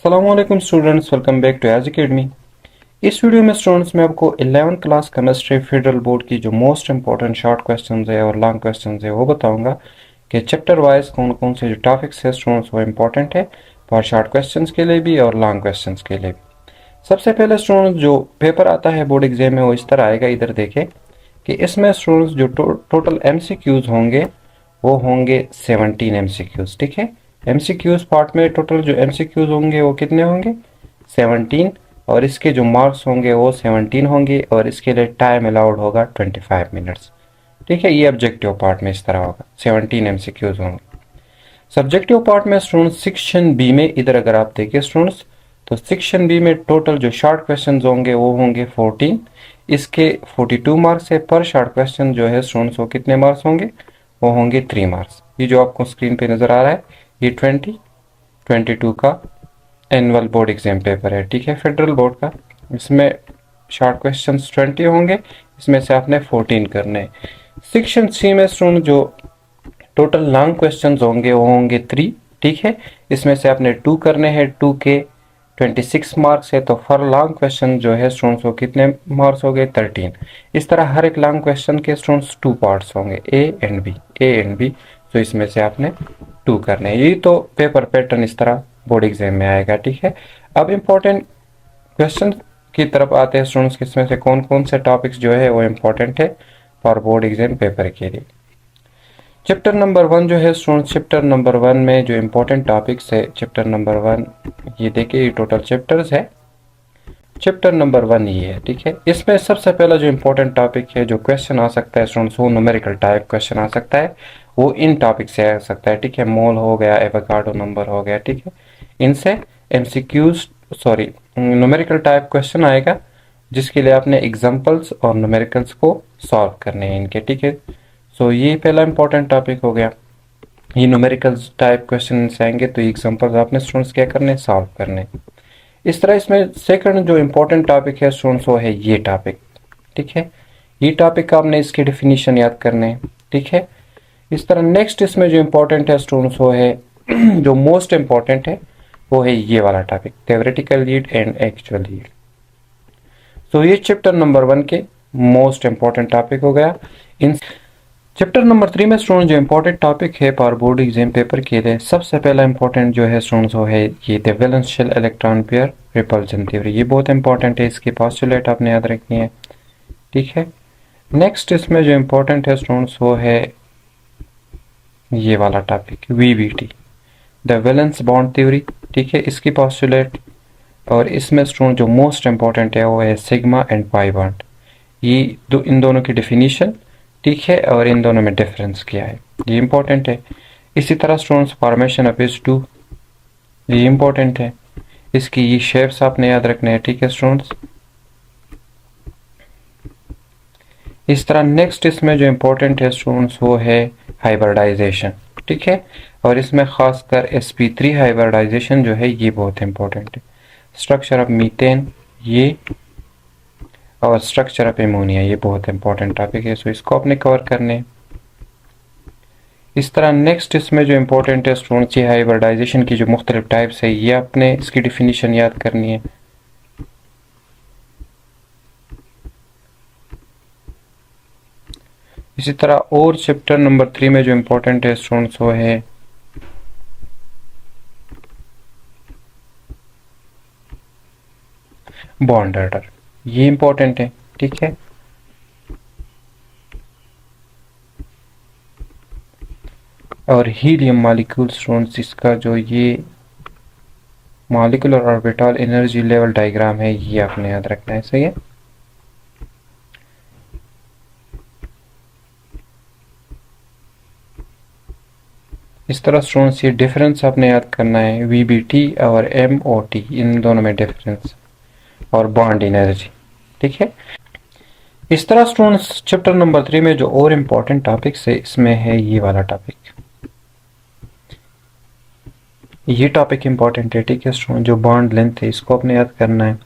अस्सलामुअलैकुम students, welcome back to Edge academy. इस वीडियो में स्टूडेंट्स मैं आपको 11th class chemistry federal board की जो मोस्ट इंपॉर्टेंट शॉर्ट क्वेश्चंस है और लॉन्ग क्वेश्चंस है वो बताऊंगा कि चैप्टर वाइज कौन कौन से जो टॉपिक्स है स्टूडेंट्स वो इम्पोर्टेंट है फॉर शॉर्ट क्वेश्चंस के लिए भी और लॉन्ग क्वेश्चंस के लिए भी। सबसे पहले स्टूडेंट्स जो पेपर आता है बोर्ड एग्जाम में वो इस तरह आएगा, इधर देखें कि इसमें स्टूडेंट्स जो टोटल MCQs होंगे वो होंगे 17 MCQs। ठीक है, MCQs पार्ट में टोटल जो MCQs होंगे वो कितने होंगे 17, और इसके जो मार्क्स होंगे वो 17 होंगे और इसके लिए टाइम अलाउड होगा 25 मिनट्स। ठीक है, ये ऑब्जेक्टिव पार्ट में इस तरह होगा, 17 MCQs होंगे। सब्जेक्टिव पार्ट में स्टूडेंट्स सेक्शन बी में इधर अगर आप देखें स्टूडेंट्स, तो सेक्शन बी में टोटल जो शॉर्ट क्वेश्चन होंगे वो होंगे 14, इसके 42 मार्क्स है। पर शॉर्ट क्वेश्चन जो है स्टूडेंट्स वो कितने मार्क्स होंगे, वो होंगे 3 मार्क्स। ये जो आपको स्क्रीन पे नजर आ रहा है ये 2022 का एनुअल बोर्ड एग्जाम पेपर है। ठीक है, फेडरल बोर्ड का। इसमें शॉर्ट क्वेश्चन 20 होंगे, इसमें से आपने 14 करने हैं। सेक्शन सी में स्टूडेंट जो टोटल लॉन्ग क्वेश्चंस होंगे वो होंगे 3। ठीक है, इसमें से आपने 2 करने हैं, 2 के 26 मार्क्स है, तो फॉर लॉन्ग क्वेश्चन जो है स्टूडेंट्स वो कितने मार्क्स हो गए 13। इस तरह हर एक लॉन्ग क्वेश्चन के स्टूडेंट्स 2 पार्ट्स होंगे, ए एंड बी, तो इसमें से आपने 2 करने हैं। यही तो पेपर पैटर्न इस तरह बोर्ड एग्जाम में आएगा। ठीक है, अब इम्पोर्टेंट क्वेश्चन की तरफ आते हैं स्टूडेंट्स, किसमें से कौन कौन से टॉपिक्स जो है वो इम्पोर्टेंट है फॉर बोर्ड एग्जाम पेपर के लिए। चैप्टर नंबर 1 जो है स्टूडेंट्स, चैप्टर नंबर 1 में जो इम्पोर्टेंट टॉपिक्स है चैप्टर नंबर 1, ये देखिए ये टोटल चैप्टर्स है। चैप्टर नंबर 1 ये है। ठीक है, इसमें सबसे पहला जो इम्पोर्टेंट टॉपिक है जो क्वेश्चन आ सकता है स्टूडेंट्स वो न्यूमेरिकल टाइप क्वेश्चन आ सकता है, वो इन टॉपिक से आ सकता है। ठीक है, मोल हो गया, एवोगाड्रो नंबर हो गया। ठीक है, इनसे MCQs sorry numerical type question आएगा जिसके लिए आपने एग्जांपल्स और न्यूमेरिकल्स को सॉल्व करने हैं इनके। ठीक है, सो ये पहला इंपॉर्टेंट टॉपिक हो गया। ये न्यूमेरिकल्स टाइप क्वेश्चन से आएंगे तो एग्जांपल्स आपने स्टूडेंट्स क्या करने, सॉल्व करने। इस तरह इसमें सेकंड जो इम्पोर्टेंट टॉपिक है स्टूडेंट्स वो है ये टॉपिक। ठीक है, ये टॉपिक आपने इसके डेफिनेशन याद करने हैं। ठीक है, इस तरह नेक्स्ट इसमें जो इम्पोर्टेंट है स्टूडेंट्स वो है जो मोस्ट इम्पोर्टेंट है वो है ये वाला topic, theoretical yield and actual yield. तो ये चैप्टर नंबर 1 के मोस्ट इम्पोर्टेंट टॉपिक हो गया। इन चैप्टर नंबर 3 में स्टूडेंट जो इम्पोर्टेंट टॉपिक है फॉर बोर्ड एग्जाम पेपर के लिए, सबसे पहला इम्पोर्टेंट जो है स्टूडेंट्स वो है ये the वैलेंशियल electron pair repulsion theory. ये बहुत इंपॉर्टेंट है, इसकी पोस्टुलेट आपने याद रखनी है। ठीक है, नेक्स्ट इसमें जो इम्पोर्टेंट है स्टूडेंट्स वो है ये वाला topic VBT the valence bond theory. ठीक है, इसकी पोस्टुलेट, और इसमें स्टूडेंट जो मोस्ट इम्पोर्टेंट है वो है सिग्मा एंड पाई बॉन्ड। ये इन दोनों की डेफिनेशन, ठीक है, और इन दोनों में डिफरेंस क्या है ये इंपॉर्टेंट है। इसी तरह स्टूडेंट्स फॉर्मेशन ऑफ H2 ये इंपॉर्टेंट है, इसकी ये शेप्स आपने याद रखने हैं। ठीक है स्टूडेंट्स, इस तरह नेक्स्ट इसमें जो इम्पोर्टेंट है स्टूडेंट्स वो है हाइब्रिडाइजेशन। ठीक है, और इसमें खासकर sp3 हाइब्रिडाइजेशन जो है ये बहुत इंपॉर्टेंट है। स्ट्रक्चर ऑफ मीथेन ये, और स्ट्रक्चर ऑफ एमोनिया ये बहुत इंपॉर्टेंट टॉपिक है, सो इसको आपने कवर करने। इस तरह नेक्स्ट इसमें जो इम्पोर्टेंट है स्टूडेंट्स ये हाइब्रिडाइजेशन की जो मुख्तलिफ टाइप्स है ये आपने इसकी डिफिनीशन याद करनी है। इसी तरह और चैप्टर नंबर 3 में जो इम्पोर्टेंट है स्टूडेंट्स वो है बॉन्ड ऑर्डर, ये इंपॉर्टेंट है। ठीक है, और हीलियम मॉलिक्यूल स्टूडेंट्स इसका जो ये molecular orbital energy level diagram है ये आपने याद रखना है। सही है, इस तरह स्टूडेंट्स ये डिफरेंस आपने याद करना है, VBT और MOT इन दोनों में डिफरेंस, और बॉन्ड एनर्जी। ठीक है, इस तरह स्टूडेंट्स चैप्टर नंबर 3 में जो और इम्पोर्टेंट टॉपिक्स है इसमें है ये वाला टॉपिक, ये टॉपिक इम्पोर्टेंट है। ठीक है स्टूडेंट, जो बॉन्ड लेंथ है इसको आपने याद करना है।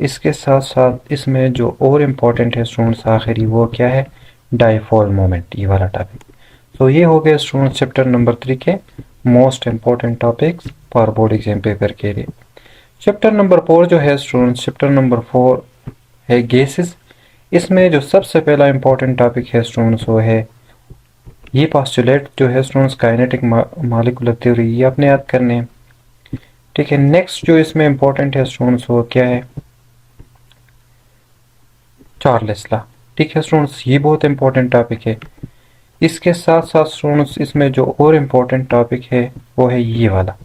इसके साथ साथ इसमें जो और इम्पोर्टेंट है स्टूडेंट्स आखिरी वो क्या है, डाइपोल मोमेंट, ये वाला टॉपिक। तो ये हो गए स्टूडेंट्स चैप्टर नंबर 3 के most important topics for board exam paper के लिए। चैप्टर नंबर 4 जो है स्टूडेंट्स, चैप्टर नंबर 4 है गैसेस। इसमें जो सबसे पहला इंपॉर्टेंट टॉपिक है स्टूडेंट्स वो है ये पोस्टुलेट जो है स्टूडेंट्स काइनेटिक मॉलिक्यूलर थ्योरी, ये आपने याद करने हैं। ठीक है, नेक्स्ट जो इसमें इंपॉर्टेंट है स्टूडेंट्स वो क्या है, चार्ल्स लॉ। ठीक है स्टूडेंट्स, ये बहुत इंपॉर्टेंट टॉपिक है। इसके साथ साथ स्टूडेंट्स इसमें जो और इम्पोर्टेंट टॉपिक है वो है ये वाला,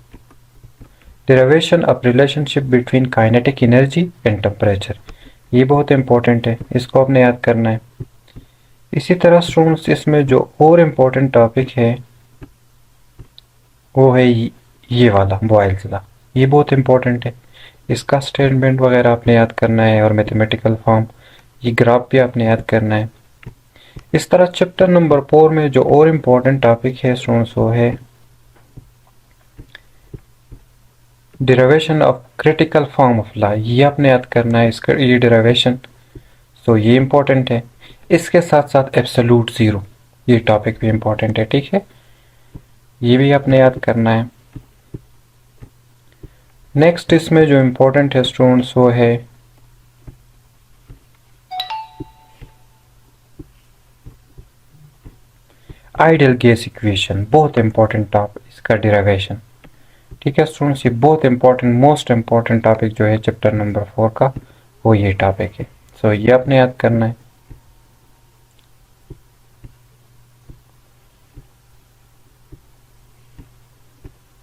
derivation of relationship between kinetic energy and temperature. ये बहुत इम्पोर्टेंट है, इसको आपने याद करना है। इसी तरह स्टूडेंट्स इसमें जो और इम्पोर्टेंट टॉपिक है वो है ये वाला, बॉयल्स लॉ। ये बहुत इम्पोर्टेंट है, इसका स्टेटमेंट वगैरह आपने याद करना है और मैथमेटिकल फॉर्म, ये ग्राफ भी आपने याद करना है। इस तरह चैप्टर नंबर 4 में जो और इम्पोर्टेंट टॉपिक है स्टूडेंट्स वो है derivation of critical form of law. ये आपने याद करना है, इसका ये डेरिवेशन, तो ये इम्पोर्टेंट है। इसके साथ साथ एब्सोल्यूट ज़ीरो, ये टॉपिक भी इम्पोर्टेंट है। ठीक है, ये भी आपने याद करना है। नेक्स्ट इसमें जो इम्पोर्टेंट है स्टूडेंट्स वो है आइडियल गैस इक्वेशन, बहुत इंपॉर्टेंट टॉपिक इसका डेरिवेशन। ठीक है स्टूडेंट्स, ये बहुत इंपॉर्टेंट, मोस्ट इंपॉर्टेंट टॉपिक जो है चैप्टर नंबर 4 का वो ये टॉपिक है। सो ये आपने याद करना है।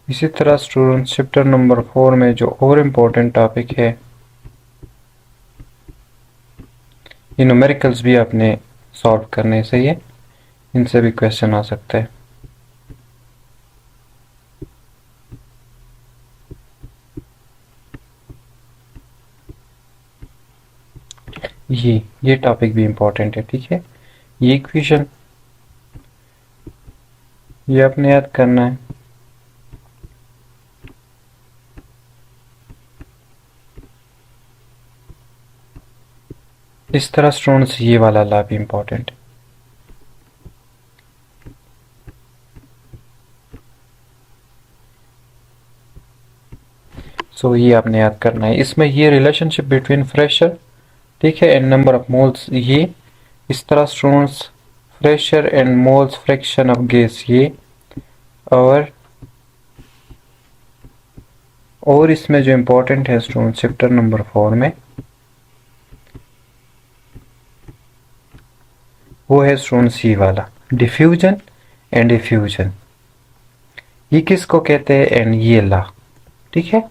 इसी तरह स्टूडेंट्स चैप्टर नंबर 4 में जो और इम्पोर्टेंट टॉपिक है, ये न्यूमेरिकल्स भी आपने सॉल्व करने से ही, इनसे भी क्वेश्चन आ सकता है। ये टॉपिक भी इम्पोर्टेंट है। ठीक है, ये इक्वेशन ये आपने याद करना है। इस तरह स्टूडेंट्स ये वाला लॉ भी इम्पोर्टेंट है। सो ये आपने याद करना है। इसमें ये रिलेशनशिप बिटवीन प्रेशर, ठीक है, एंड नंबर ऑफ मोल्स, ये इस तरह students pressure and moles fraction of gas, ये और इसमें जो इम्पोर्टेंट है स्टूडेंट्स चैप्टर नंबर 4 में वो है स्टूडेंट्स ये वाला, डिफ्यूजन एंड इफ्यूजन। ये किसको कहते हैं एंड ये ला। ठीक है,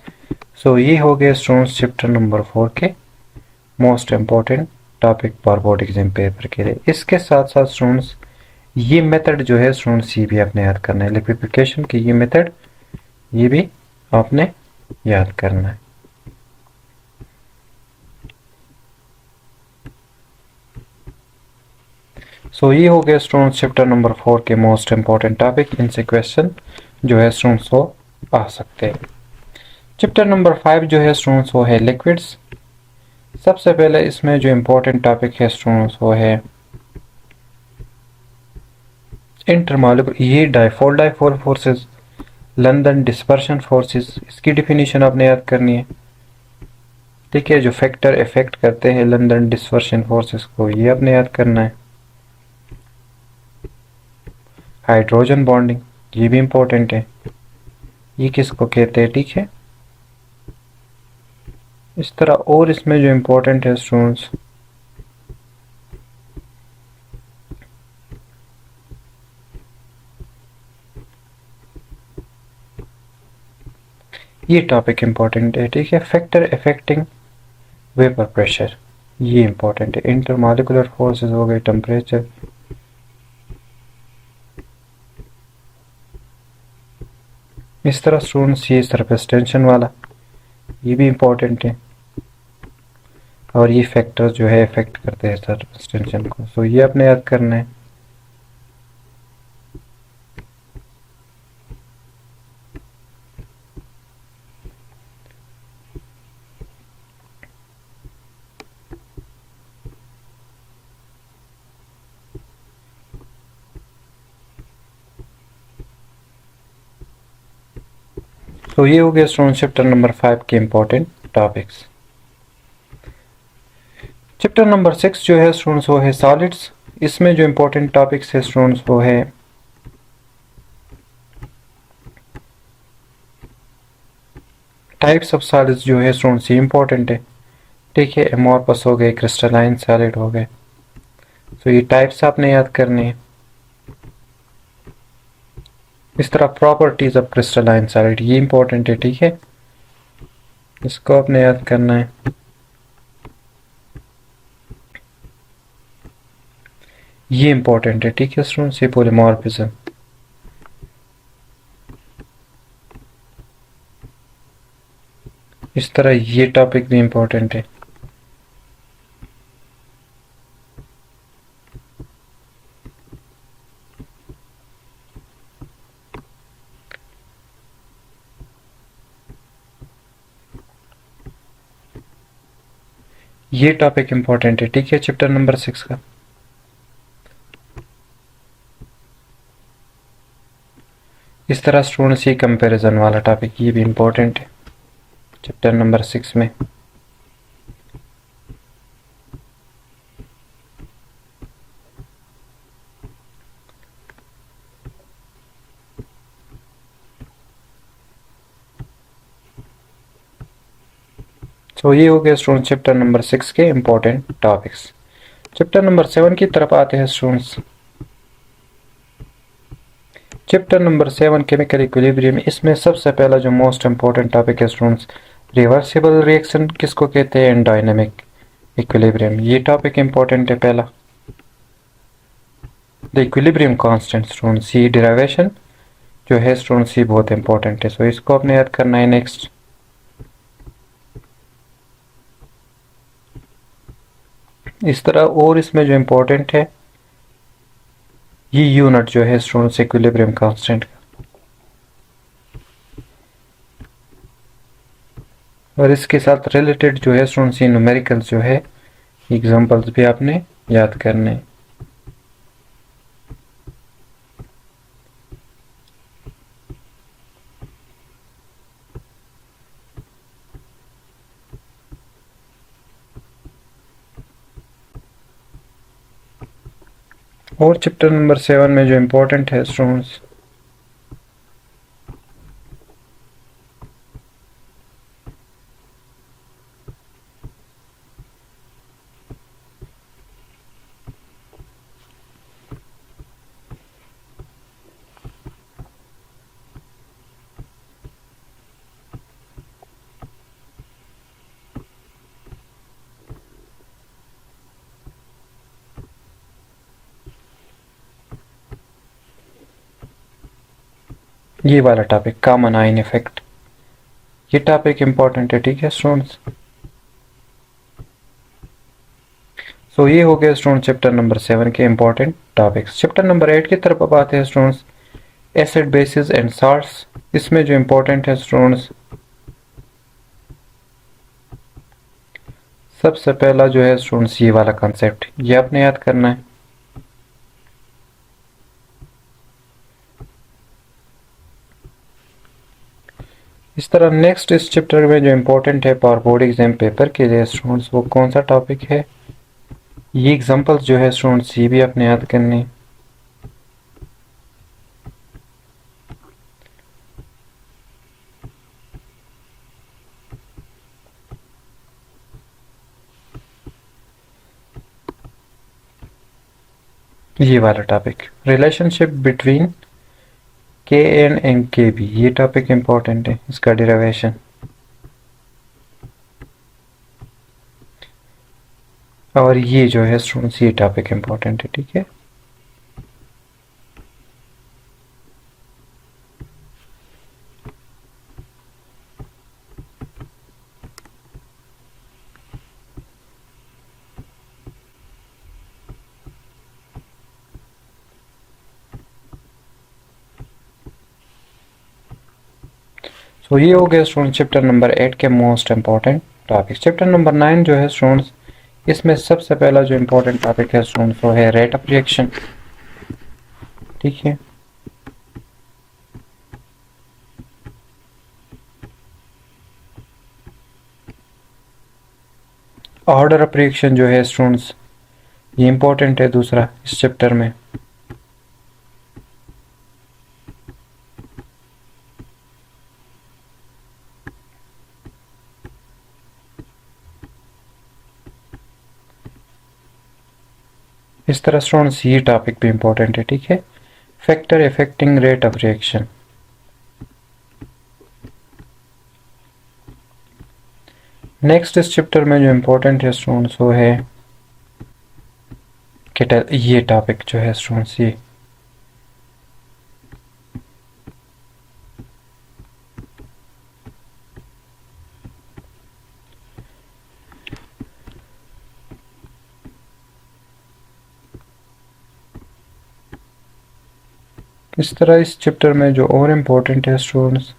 सो ये हो गए स्टूडेंट्स चैप्टर नंबर 4 के most important topic for board exam paper के लिए। इसके साथ साथ स्टूडेंट्स ये मेथड जो है स्टूडेंट्स ये भी आपने याद करना है, लिक्विफिकेशन की ये मेथड, ये भी आपने याद करना है। सो ये हो गया स्टूडेंट्स चैप्टर नंबर 4 के मोस्ट इम्पोर्टेंट टॉपिक, इनसे क्वेश्चन जो है स्टूडेंट्स को आ सकते हैं। चैप्टर नंबर 5 जो है स्टूडेंट्स वो है लिक्विड्स। सबसे पहले इसमें जो इम्पोर्टेंट टॉपिक है स्टूडेंट्स वो है इंटरमॉलिक्यूलर, ये dipole forces, London dispersion forces, इसकी डिफिनीशन आपने याद करनी है। ठीक है, जो फैक्टर इफेक्ट करते हैं लंदन डिस्पर्शन फोर्सेस को, ये आपने याद करना है। हाइड्रोजन बॉन्डिंग, ये भी इम्पोर्टेंट है, ये किसको कहते हैं। ठीक है, इस तरह और इसमें जो इम्पोर्टेंट है स्टूडेंट्स ये टॉपिक इम्पोर्टेंट है। ठीक है, फैक्टर अफेक्टिंग वेपर प्रेशर, ये इम्पोर्टेंट है। इंटरमॉलिक्यूलर फोर्सेस हो गए, टेम्परेचर, इस तरह स्टूडेंट्स ये सरफेस टेंशन वाला, ये भी इम्पोर्टेंट है। और ये फैक्टर्स जो है इफेक्ट करते हैं सरफेस टेंशन को, सो ये आपने याद करना है। तो ये हो गया स्टूडेंट चैप्टर नंबर 5 के इंपॉर्टेंट टॉपिक्स। चैप्टर नंबर 6 जो है स्टूडेंट्स वो है सॉलिड्स। इसमें जो इंपॉर्टेंट टॉपिक्स है स्टूडेंट्स वो है टाइप्स ऑफ सॉलिड्स जो है स्टूडेंट्स ये इंपॉर्टेंट है। ठीक है, एमोर्फस हो गए, क्रिस्टलाइन सॉलिड हो गए, तो ये टाइप्स आपने याद करने हैं। इस तरह प्रॉपर्टीज ऑफ क्रिस्टलाइन सॉलिड ये इंपॉर्टेंट है। ठीक है, इसको आपने याद करना है। ये इंपॉर्टेंट है। ठीक है स्टूडेंट्स, ये पॉलीमॉर्फिज्म। इस तरह ये टॉपिक भी इंपॉर्टेंट है। ये टॉपिक इंपॉर्टेंट है। ठीक है, चैप्टर नंबर 6 का। इस तरह स्टूडेंट्स ये कंपैरिजन वाला टॉपिक ये भी इंपॉर्टेंट है चैप्टर नंबर 6 में। तो ये हो गया स्टूडेंट्स चैप्टर नंबर 6 के इंपॉर्टेंट टॉपिक्स। चैप्टर नंबर 7 की तरफ आते हैं students. Chapter number 7 chemical equilibrium. इसमें सबसे पहला जो मोस्ट इंपॉर्टेंट टॉपिक है स्टूडेंट्स, रिवर्सिबल रिएक्शन किसको कहते हैं, एंड डायनेमिक इक्विलिब्रियम। ये टॉपिक इंपॉर्टेंट है पहला। द इक्विलिब्रियम कांस्टेंट स्टूडेंट्स, ये डेरिवेशन जो है स्टूडेंट्स ये बहुत इंपॉर्टेंट है, सो इसको आपने याद करना है। नेक्स्ट इस तरह और इसमें जो इंपॉर्टेंट है ये यूनिट जो है स्टूडेंट्स इक्विलिब्रियम कांस्टेंट का, और इसके साथ रिलेटेड जो है स्टूडेंट्स ये न्यूमेरिकल्स जो है एग्जांपल्स भी आपने याद करने हैं। और चैप्टर नंबर 7 में जो इंपॉर्टेंट है स्टूडेंट्स, ये वाला टॉपिक कॉमन आयन इफेक्ट, ये टॉपिक इंपॉर्टेंट है। ठीक है स्टूडेंट्स, सो ये हो गया स्टूडेंट चैप्टर नंबर 7 के इंपॉर्टेंट टॉपिक्स। चैप्टर नंबर 8 की तरफ अब आते हैं students, acid basis and salts. इसमें जो इंपॉर्टेंट है स्टूडेंट्स, सबसे पहला जो है स्टूडेंट्स ये वाला कंसेप्ट ये आपने याद करना है। इस तरह नेक्स्ट इस चैप्टर में जो इंपॉर्टेंट है पावर बोर्ड एग्जाम पेपर के लिए स्टूडेंट्स, वो कौन सा टॉपिक है, ये एग्जांपल्स जो है स्टूडेंट्स ये भी आपने याद करने हैं। ये वाला टॉपिक रिलेशनशिप बिटवीन के एंड के बी, ये टॉपिक इंपॉर्टेंट है, इसका डेरिवेशन। और ये जो है स्टूडेंट्स ये टॉपिक इंपॉर्टेंट है। ठीक है, तो ये हो गया स्टूडेंट चैप्टर नंबर 8 के most important topic. Chapter number 9 जो है स्टूडेंट्स, इसमें सबसे पहला जो इंपॉर्टेंट टॉपिक है स्टूडेंट्स वो है रेट ऑफ रिएक्शन। ठीक है, ऑर्डर ऑफ रिएक्शन जो है स्टूडेंट्स, ये इंपॉर्टेंट है दूसरा इस चैप्टर में। इस तरह स्टूडेंट्स ये टॉपिक भी इंपॉर्टेंट है, ठीक है। Factor affecting rate of reaction. Next इस चैप्टर में जो इंपॉर्टेंट है स्टूडेंट्स वो है ये टॉपिक जो है स्टूडेंट्स, ये इस तरह इस चैप्टर में जो और इम्पोर्टेंट है स्टूडेंट्स,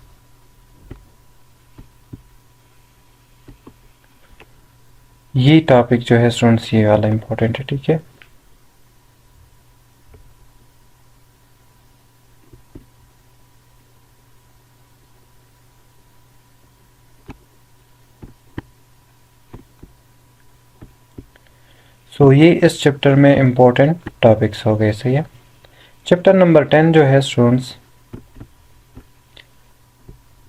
ये टॉपिक जो है स्टूडेंट्स, ये वाला इम्पोर्टेंट है, ठीक है। सो ये इस चैप्टर में इम्पोर्टेंट टॉपिक्स हो गए, सही है। चैप्टर नंबर 10 जो है स्टूडेंट्स,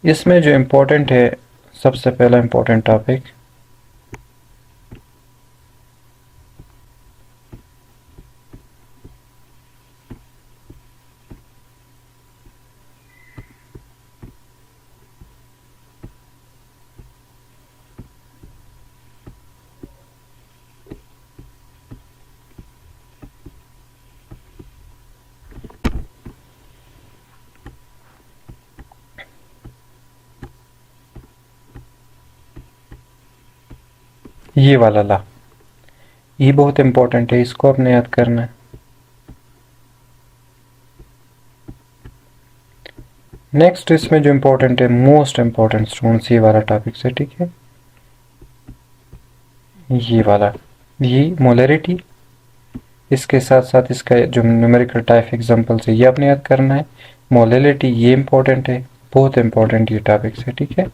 इसमें जो इम्पोर्टेंट है, सबसे पहला इम्पोर्टेंट टॉपिक ये वाला ला, ये बहुत इम्पोर्टेंट है, इसको आपने याद करना है। नेक्स्ट इसमें जो इम्पोर्टेंट है, मोस्ट इम्पोर्टेंट स्टूडेंट्स, ये वाला टॉपिक से, ठीक है। ये वाला, ये मोलरिटी, इसके साथ साथ इसका जो न्यूमेरिकल टाइप एग्जांपल्स है ये आपने याद करना है। मोलरिटी ये इम्पोर्टेंट है, बहुत इम्पोर्टेंट ये टॉपिक है, ठीक है।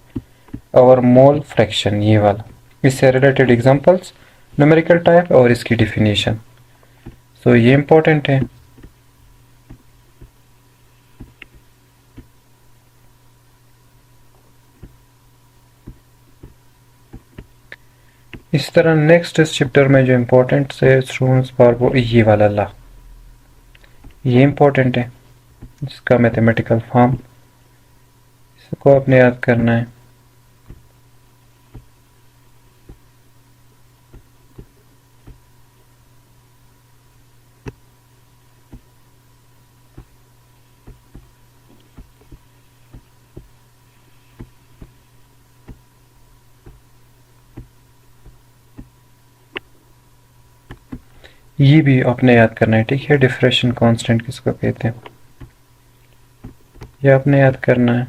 और मोल फ्रैक्शन ये वाला, इससे रिलेटेड एग्जांपल्स, न्यूमेरिकल टाइप और इसकी डिफिनीशन, सो ये इम्पोर्टेंट है। इस तरह नेक्स्ट इस चैप्टर में जो इम्पोर्टेंट से स्टूडेंट्स पर वो ये वाला ला, ये इम्पोर्टेंट है, इसका मैथमेटिकल फॉर्म, इसको आपने याद करना है। ये भी आपने याद करना है, ठीक है। डिफरेंशियल कांस्टेंट किसको कहते हैं, ये आपने याद करना है।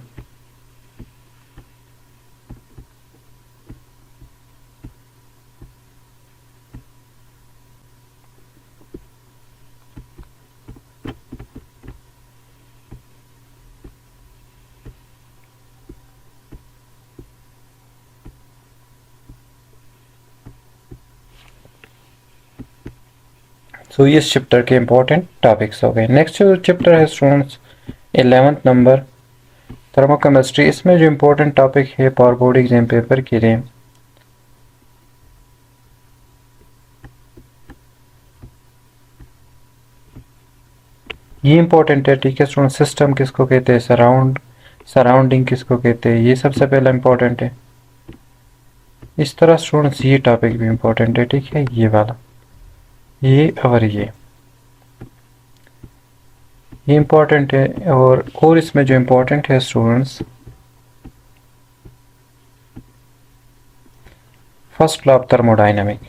सो ये इस चैप्टर के इंपॉर्टेंट टॉपिक्स हो गए। नेक्स्ट जो चैप्टर है स्टूडेंट्स 11th नंबर, थर्मोकेमिस्ट्री। इसमें जो इम्पोर्टेंट टॉपिक है पावर बोर्ड एग्जाम पेपर के लिए, ये इम्पोर्टेंट है, ठीक है स्टूडेंट। सिस्टम किसको कहते हैं, सराउंडिंग किसको कहते हैं, ये सबसे पहला इम्पोर्टेंट है। इस तरह स्टूडेंट्स ये टॉपिक भी इम्पोर्टेंट है, ठीक है। ये वाला, ये और ये इम्पोर्टेंट है। और इसमें जो इम्पोर्टेंट है students, first law of thermodynamic,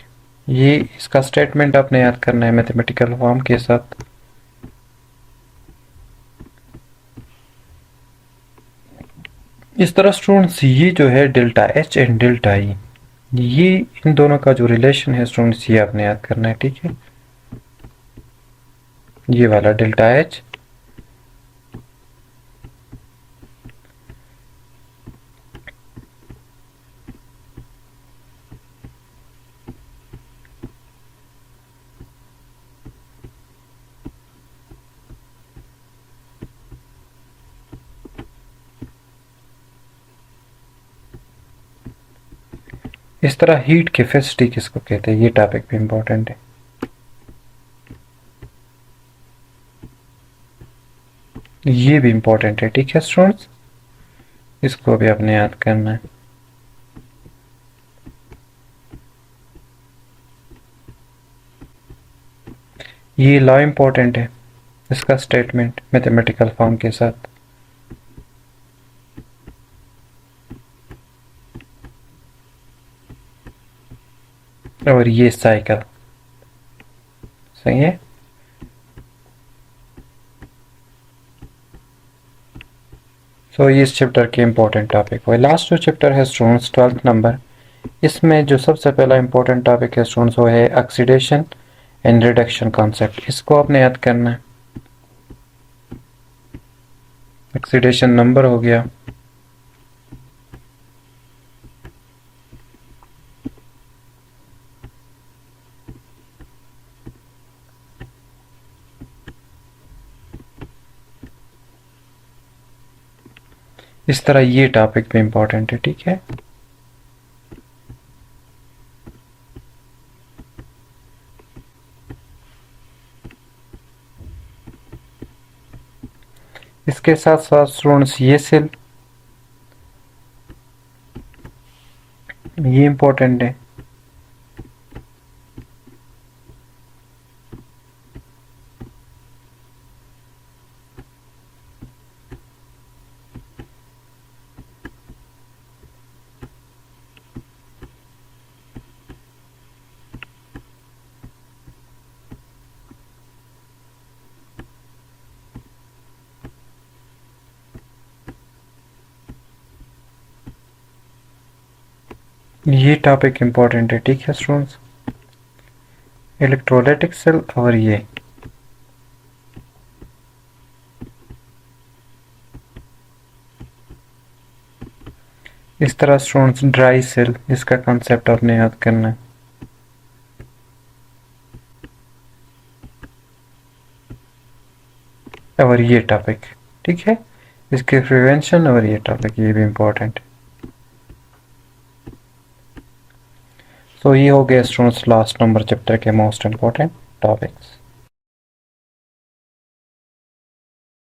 ये इसका स्टेटमेंट आपने याद करना है मैथमेटिकल फॉर्म के साथ। इस तरह स्टूडेंट्स ये जो है delta H and delta E, ये इन दोनों का जो रिलेशन है स्टूडेंट्स, ये आपने याद करना है, ठीक है। ये वाला डेल्टा एच इस तरह हीट कैपेसिटी किसको कहते हैं, ये टॉपिक भी इंपॉर्टेंट है। ये भी इंपॉर्टेंट है, ठीक है स्टूडेंट्स, इसको भी आपने याद करना है। ये लॉ इंपॉर्टेंट है, इसका स्टेटमेंट मैथमेटिकल फॉर्म के साथ। और ये साइकिल, सही है। सो ये इस चैप्टर के इंपॉर्टेंट टॉपिक हुए। लास्ट जो चैप्टर है स्टूडेंट्स 12th नंबर, इसमें जो सबसे पहला इंपॉर्टेंट टॉपिक है स्टूडेंट्स वो है ऑक्सीडेशन एंड रिडक्शन कॉन्सेप्ट। इसको आपने याद करना है। ऑक्सीडेशन नंबर हो गया, इस तरह ये टॉपिक भी इंपॉर्टेंट है, ठीक है। इसके साथ साथ स्टूडेंट्स ये सेल, ये इंपॉर्टेंट है। ये टॉपिक इंपॉर्टेंट है, ठीक है स्टूडेंट्स। इलेक्ट्रोलाइटिक सेल और ये इस तरह स्टूडेंट्स ड्राई सेल, इसका कॉन्सेप्ट आपने याद करना है। और ये टॉपिक, ठीक है, इसके प्रिवेंशन और ये टॉपिक, ये भी इंपॉर्टेंट है। सो ये हो गया स्टूडेंट्स लास्ट नंबर चैप्टर के मोस्ट इंपॉर्टेंट टॉपिक्स।